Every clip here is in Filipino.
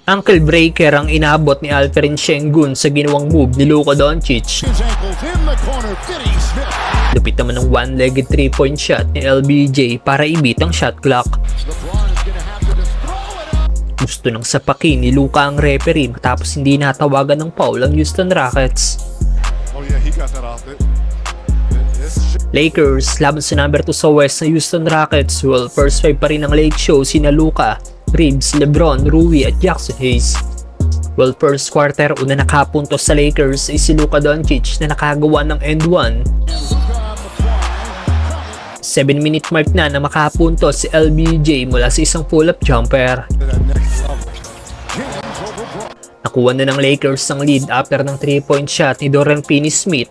Ankle breaker ang inabot ni Alperen Sengun sa ginawang move ni Luka Doncic. Lupit naman ng one-legged 3-point shot ni LBJ para ibit ang shot clock. Gusto ng sapakin ni Luka ang referee matapos hindi natawagan ng foul ang Houston Rockets. Lakers laban sa number 2 sa West na Houston Rockets. Well, first 5 pa rin ang late show sina Luka, Reeves, LeBron, Rui at Jackson Hayes. Well, first quarter, una nakapuntos sa Lakers ay si Luka Doncic na nakagawa ng end 1. 7-minute mark na makapuntos si LBJ mula sa isang pull-up jumper. Nakuha na ng Lakers ang lead after ng 3-point shot ni Dorian Finney-Smith.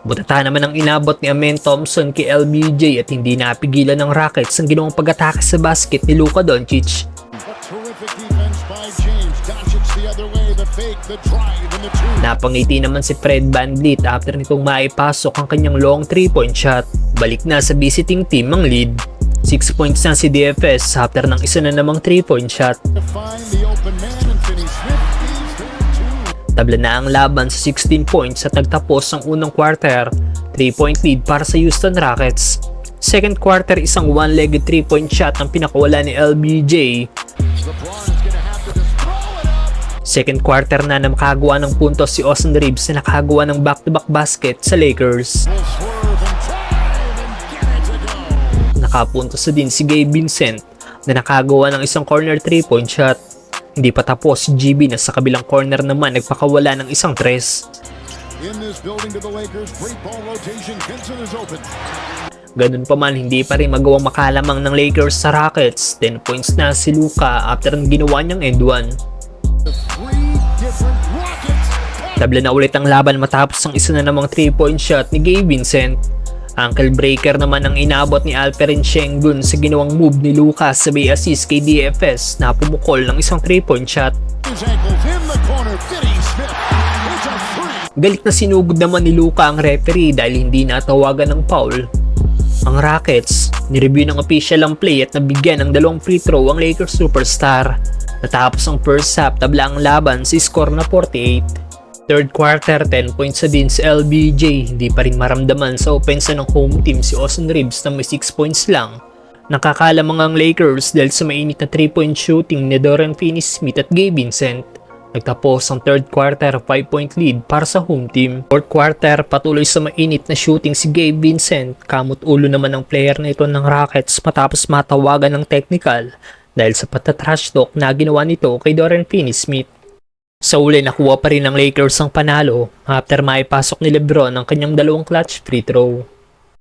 Butata naman ang inabot ni Amen Thompson kay LBJ at hindi napigilan ng Rockets ang ginawang pag-atake sa basket ni Luka Doncic. Napangiti naman si Fred VanVleet after nitong maipasok ang kanyang long 3-point shot. Balik na sa visiting team ang lead. 6 points na si DFS after ng isa na namang 3-point shot. Tabla na ang laban sa 16 points at nagtapos ang unang quarter. 3-point lead para sa Houston Rockets. Second quarter, isang one-legged 3-point shot ang pinakawala ni LBJ. Second quarter na makagawa ng puntos si Austin Reeves na nakagawa ng back-to-back basket sa Lakers. Nakapuntos din si Gabe Vincent na nakagawa ng isang corner 3-point shot. Hindi pa tapos si GB na sa kabilang corner naman nagpakawala ng isang tres. Ganun pa man, hindi pa rin magawang makalamang ng Lakers sa Rockets. 10 points na si Luka after ang ginawa niyang end 1. Tabla na ulit ang laban matapos ang isa na namang 3-point shot ni Gabe Vincent. Ankle breaker naman ang inabot ni Alperen Sengun sa ginawang move ni Luka sa may assist kay DFS na pumukol ng isang 3-point shot. Galit na sinugod naman ni Luka ang referee dahil hindi natawagan ng foul. Ang Rockets, nireview ng official ang play at nabigyan ng 2 free throw ang Lakers superstar. Natapos ang first half, tabla ang laban sa score na 48. Third quarter, 10 points sa din si LBJ. Hindi pa rin maramdaman sa opensa ng home team si Austin Reeves na may 6 points lang. Nakakalamang ang Lakers dahil sa mainit na 3-point shooting ni Dorian Finney-Smith at Gabe Vincent. Nagtapos ang third quarter, 5-point lead para sa home team. Fourth quarter, patuloy sa mainit na shooting si Gabe Vincent. Kamot ulo naman ang player na ito ng Rockets matapos matawagan ng technical dahil sa patatrash talk na ginawa nito kay Dorian Finney-Smith. Sa uli, nakuha pa rin ng Lakers ang panalo after maipasok ni LeBron ang kanyang 2 clutch free throw.